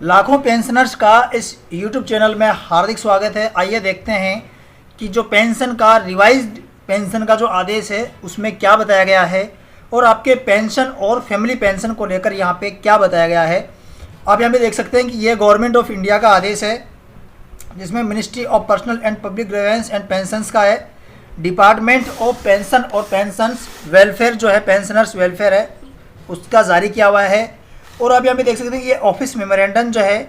लाखों पेंशनर्स का इस YouTube चैनल में हार्दिक स्वागत है। आइए देखते हैं कि जो पेंशन का रिवाइज्ड पेंशन का जो आदेश है उसमें क्या बताया गया है और आपके पेंशन और फैमिली पेंशन को लेकर यहाँ पे क्या बताया गया है। आप यहाँ पे देख सकते हैं कि ये गवर्नमेंट ऑफ इंडिया का आदेश है जिसमें ministry of personal and public grievance and pensions का है। डिपार्टमेंट ऑफ पेंशन और पेंशंस वेलफेयर जो है पेंशनर्स वेलफेयर है उसका जारी किया हुआ है। और आप यहाँ पे देख सकते हैं कि ये ऑफिस मेमोरेंडम जो है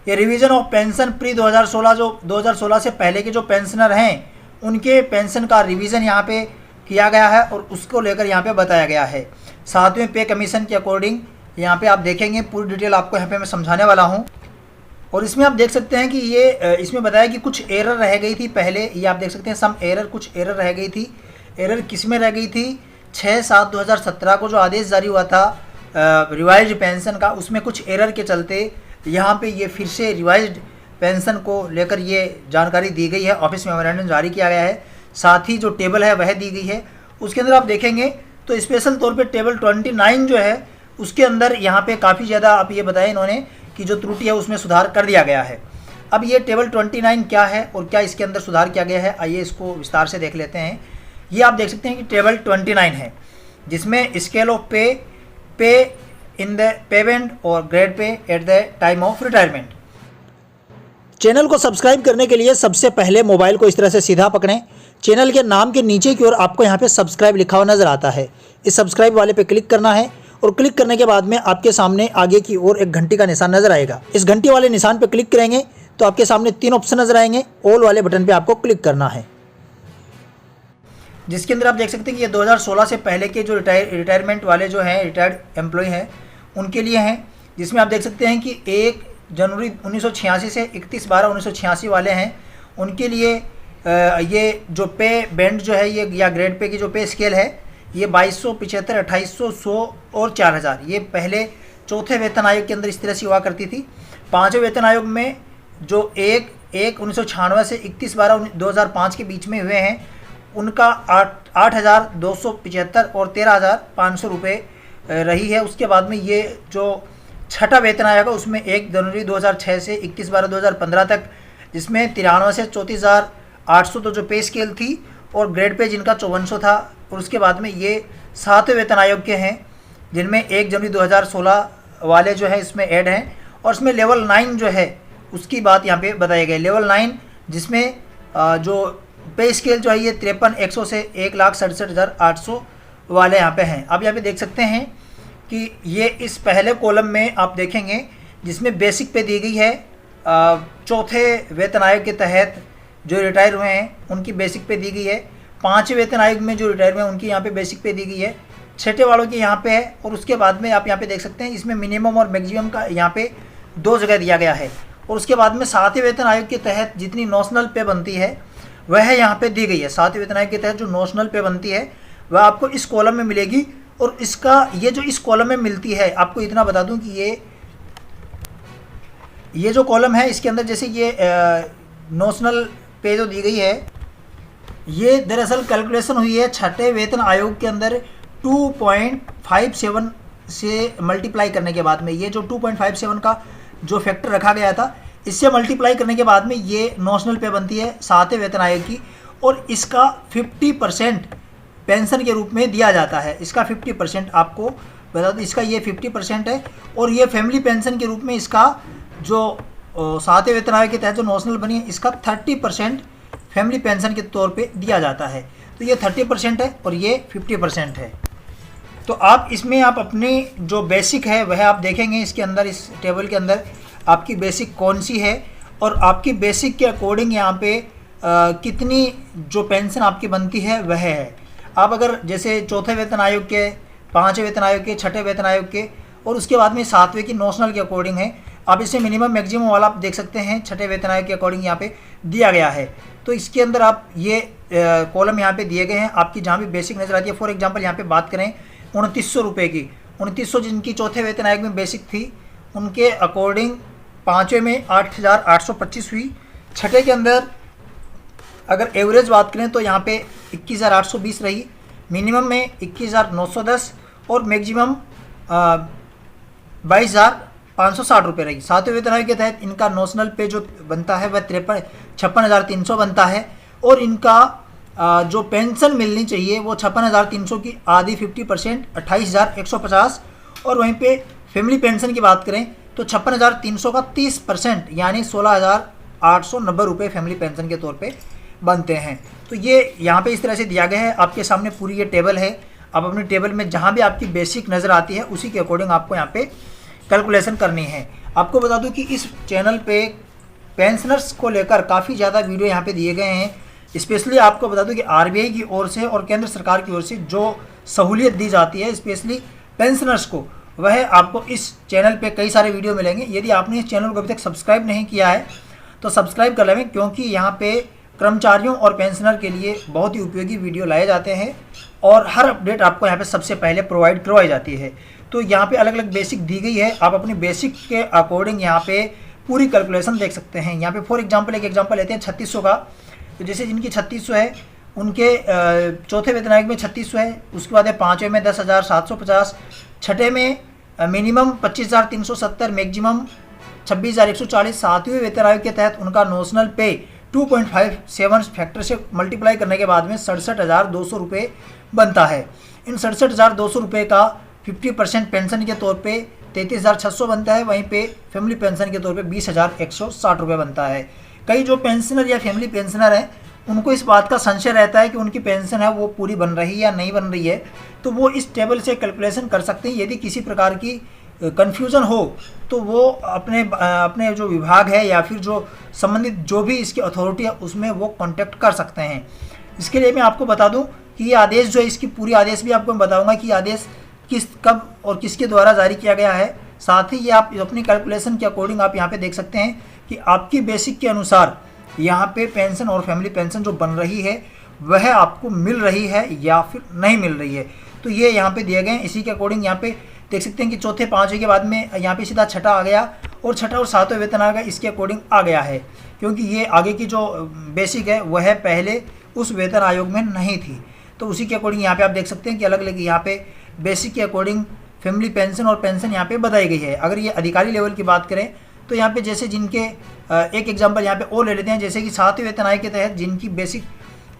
ये रिवीजन ऑफ पेंशन प्री 2016 जो 2016 से पहले के जो पेंशनर हैं उनके पेंशन का रिवीजन यहाँ पे किया गया है और उसको लेकर यहाँ पे बताया गया है। 7वें पे कमीशन के अकॉर्डिंग यहाँ पे आप देखेंगे, पूरी डिटेल आपको यहाँ पे मैं समझाने वाला हूँ। और इसमें आप देख सकते हैं कि ये इसमें बताया कि कुछ एरर रह गई थी पहले, ये आप देख सकते हैं सम एरर, कुछ एरर रह गई थी। एरर किस में रह गई थी? 6/7/2017 को जो आदेश जारी हुआ था रिवाइज्ड पेंशन का, उसमें कुछ एरर के चलते यहाँ पे ये फिर से रिवाइज्ड पेंशन को लेकर ये जानकारी दी गई है, ऑफिस मेमोरेंडम जारी किया गया है। साथ ही जो टेबल है वह दी गई है। उसके अंदर आप देखेंगे तो स्पेशल तौर पे टेबल 29 जो है उसके अंदर यहाँ पे काफ़ी ज़्यादा आप ये बताया इन्होंने कि जो त्रुटि है उसमें सुधार कर दिया गया है। अब ये टेबल 29 क्या है और क्या इसके अंदर सुधार किया गया है, आइए इसको विस्तार से देख लेते हैं। ये आप देख सकते हैं कि टेबल 29 है जिसमें स्केल ऑफ पे इन द पेमेंट और grade pay at the time of retirement. Channel को सब्सक्राइब करने के लिए सबसे पहले मोबाइल को इस तरह से सीधा पकड़ें। चैनल के नाम के नीचे की ओर आपको यहाँ पे सब्सक्राइब लिखा हुआ नजर आता है, इस सब्सक्राइब वाले पे क्लिक करना है और क्लिक करने के बाद में आपके सामने आगे की ओर एक घंटी का निशान नजर आएगा। इस घंटी वाले निशान पे क्लिक करेंगे तो आपके सामने 3 ऑप्शन नजर आएंगे। ऑल वाले बटन पे आपको क्लिक करना है, जिसके अंदर आप देख सकते हैं कि ये 2016 से पहले के जो रिटायरमेंट वाले जो हैं रिटायर्ड एम्प्लॉय हैं उनके लिए हैं। जिसमें आप देख सकते हैं कि 1 जनवरी 1986 से 31/12/1986 वाले हैं उनके लिए ये जो पे बैंड जो है ये या ग्रेड पे की जो पे स्केल है ये 2200, 75, 2800, 100 और 4000 ये पहले चौथे वेतन आयोग के अंदर इस तरह से हुआ करती थी। 5वें वेतन आयोग में जो 1/1996 से 31/12/2005 के बीच में हुए हैं उनका 8,275 और 13,500 रुपये रही है। उसके बाद में ये जो छठा वेतन आएगा उसमें 1 जनवरी 2006 से 21/12/2015 तक, जिसमें 93 से 34,800 तो जो पे स्केल थी और ग्रेड पे जिनका 5400 था। और उसके बाद में ये 7वें वेतन आयोग के हैं जिनमें 1 जनवरी 2016 वाले जो है इसमें ऐड हैं। और इसमें लेवल 9 जो है उसकी बात यहाँ पे बताई गई। लेवल 9 जिसमें जो पे स्केल जो है ये 53,100 से 1,67,800 वाले यहाँ पे हैं। आप यहाँ पे देख सकते हैं कि ये इस पहले कॉलम में आप देखेंगे जिसमें बेसिक पे दी गई है चौथे वेतन आयोग के तहत जो रिटायर हुए हैं उनकी बेसिक पे दी गई है। 5वें वेतन आयोग में जो रिटायर हुए हैं उनकी यहाँ पे बेसिक पे दी गई है। छठे वालों की यहाँ पे है। और उसके बाद में आप यहाँ पे देख सकते हैं इसमें मिनिमम और मैक्सिमम का यहाँ पे 2 जगह दिया गया है। और उसके बाद में 7वें वेतन आयोग के तहत जितनी नॉशनल पे बनती है वह यहाँ पे दी गई है। 7वें वेतन आयोग के तहत जो नॉशनल पे बनती है वह आपको इस कॉलम में मिलेगी। और इसका ये जो इस कॉलम में मिलती है, आपको इतना बता दूं कि ये जो कॉलम है इसके अंदर जैसे ये नॉशनल पे जो दी गई है ये दरअसल कैलकुलेशन हुई है छठे वेतन आयोग के अंदर 2.57 से मल्टीप्लाई करने के बाद में। ये जो 2.57 का जो फैक्टर रखा गया था इससे मल्टीप्लाई करने के बाद में ये नॉशनल पे बनती है 7वें वेतन आयोग की। और इसका 50% पेंशन के रूप में दिया जाता है। इसका 50% आपको बता दो, इसका ये 50% है। और ये फैमिली पेंशन के रूप में इसका जो 7वें वेतन आयोग के तहत जो नॉशनल बनी है इसका 30% फैमिली पेंशन के तौर पे दिया जाता है। तो ये 30% है और ये 50% है। तो आप इसमें आप अपनी जो बेसिक है वह आप देखेंगे इसके अंदर, इस टेबल के अंदर आपकी बेसिक कौन सी है और आपकी बेसिक के अकॉर्डिंग यहाँ पे कितनी जो पेंशन आपकी बनती है वह है। आप अगर जैसे चौथे वेतन आयोग के, 5वें वेतन आयोग के, छठे वेतन आयोग के और उसके बाद में 7वें की नॉशनल के अकॉर्डिंग है। आप इसे मिनिमम मैक्सिमम वाला आप देख सकते हैं छठे वेतन आयोग के अकॉर्डिंग यहाँ पे दिया गया है। तो इसके अंदर आप ये कॉलम यहाँ पे दिए गए हैं आपकी जहाँ भी बेसिक नजर आती है। फॉर एग्जाम्पल यहाँ पे बात करें 2900 रुपये की, 2900 जिनकी चौथे वेतन आयोग में बेसिक थी उनके अकॉर्डिंग 5वें में 8,825 हुई। छठे के अंदर अगर एवरेज बात करें तो यहाँ पे 21,820 रही, मिनिमम में 21,910 और मैक्सिमम 560 रुपये रहेगी। 7वें वेतन आयोग के तहत इनका नॉशनल पे जो बनता है वह 56,300 बनता है, और इनका जो पेंशन मिलनी चाहिए वो 56,300 की आधी 50% 28,150, और वहीं पे फैमिली पेंशन की बात करें तो 56,300 का 30% यानी 16,890 रुपये फैमिली पेंशन के तौर पे बनते हैं। तो ये यहाँ पे इस तरह से दिया गया है, आपके सामने पूरी ये टेबल है। आप अपनी टेबल में जहाँ भी आपकी बेसिक नज़र आती है उसी के अकॉर्डिंग आपको यहाँ पे कैलकुलेशन करनी है। आपको बता दूँ कि इस चैनल पे पेंशनर्स को लेकर काफ़ी ज़्यादा वीडियो यहाँ पे दिए गए हैं। स्पेशली आपको बता दूं कि आरबीआई की ओर से और केंद्र सरकार की ओर से जो सहूलियत दी जाती है स्पेशली पेंशनर्स को, वह आपको इस चैनल पे कई सारे वीडियो मिलेंगे। यदि आपने इस चैनल को अभी तक सब्सक्राइब नहीं किया है तो सब्सक्राइब कर लें, क्योंकि यहाँ पे कर्मचारियों और पेंशनर के लिए बहुत ही उपयोगी वीडियो लाए जाते हैं और हर अपडेट आपको यहाँ पे सबसे पहले प्रोवाइड करवाई जाती है। तो यहाँ पे अलग अलग बेसिक दी गई है, आप अपनी बेसिक के अकॉर्डिंग यहाँ पे पूरी कैलकुलेशन देख सकते हैं। यहाँ पे फॉर एग्जाम्पल एक एग्जाम्पल लेते हैं 3600 का। तो जैसे जिनकी 3600 है उनके चौथे वेतन आयोग में 3600 है, उसके बाद है 5वें में 10,750, छठे में मिनिमम 25,370, मैक्सिमम 26,140, 7वें वेतन आयोग के तहत उनका नॉशनल पे 2.57 फैक्टर से मल्टीप्लाई करने के बाद में 67,200 रुपये बनता है। इन 67,200 रुपये का 50% पेंशन के तौर पे 33,600 बनता है, वहीं पे फैमिली पेंशन के तौर पे 20,160 रुपये बनता है। कई जो पेंशनर या फैमिली पेंशनर हैं उनको इस बात का संशय रहता है कि उनकी पेंशन है वो पूरी बन रही है या नहीं बन रही है, तो वो इस टेबल से कैलकुलेशन कर सकते हैं। यदि किसी प्रकार की कन्फ्यूज़न हो तो वो अपने जो विभाग है या फिर जो संबंधित जो भी इसकी अथॉरिटी है उसमें वो कांटेक्ट कर सकते हैं। इसके लिए मैं आपको बता दूं कि ये आदेश जो है, इसकी पूरी आदेश भी आपको मैं बताऊँगा कि आदेश कब और किसके द्वारा जारी किया गया है। साथ ही ये आप अपनी कैलकुलेशन के अकॉर्डिंग आप यहाँ पे देख सकते हैं कि आपकी बेसिक के अनुसार यहाँ पे पेंशन और फैमिली पेंशन जो बन रही है वह आपको मिल रही है या फिर नहीं मिल रही है। तो ये यहाँ पे दिए गए हैं, इसी के अकॉर्डिंग यहाँ पे देख सकते हैं कि चौथे 5वें के बाद में यहाँ पे सीधा छठा आ गया और छठा और 7वें वेतन आ गया, इसके अकॉर्डिंग आ गया है, क्योंकि ये आगे की जो बेसिक है वह पहले उस वेतन आयोग में नहीं थी। तो उसी के अकॉर्डिंग यहाँ पे आप देख सकते हैं कि अलग अलग यहाँ पे बेसिक के अकॉर्डिंग फैमिली पेंशन और पेंशन यहाँ पे बताई गई है। अगर ये अधिकारी लेवल की बात करें तो यहाँ पे जैसे जिनके एक एग्जांपल यहाँ पे और ले लेते हैं, जैसे कि 7वें वेतन आयोग के तहत जिनकी बेसिक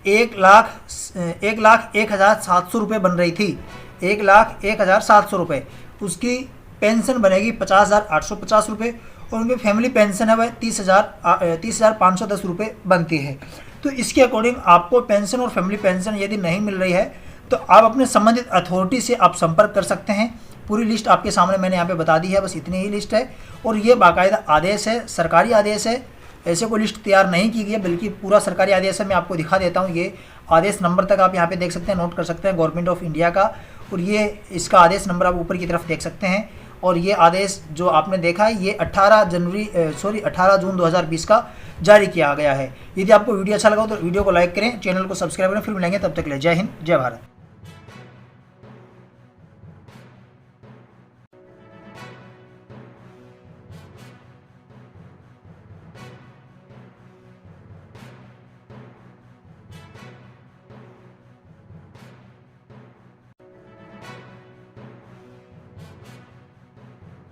1,01,700 रुपये बन रही थी, 1,01,700 रुपये, उसकी पेंशन बनेगी 50,850 रुपये और उनकी फैमिली पेंशन है वह 30,510 रुपये बनती है। तो इसके अकॉर्डिंग आपको पेंशन और फैमिली पेंशन यदि नहीं मिल रही है तो आप अपने संबंधित अथॉरिटी से आप संपर्क कर सकते हैं। पूरी लिस्ट आपके सामने मैंने यहाँ पे बता दी है, बस इतनी ही लिस्ट है और ये बाकायदा आदेश है, सरकारी आदेश है। ऐसे कोई लिस्ट तैयार नहीं की गई है, बल्कि पूरा सरकारी आदेश है। मैं आपको दिखा देता हूँ, ये आदेश नंबर तक आप यहाँ पे देख सकते हैं, नोट कर सकते हैं, गवर्नमेंट ऑफ इंडिया का, और ये इसका आदेश नंबर आप ऊपर की तरफ देख सकते हैं। और ये आदेश जो आपने देखा है ये 18 जून 2020 का जारी किया गया है। यदि आपको वीडियो अच्छा लगा तो वीडियो को लाइक करें, चैनल को सब्सक्राइब करें। फिर मिलेंगे, तब तक के लिए जय हिंद, जय भारत।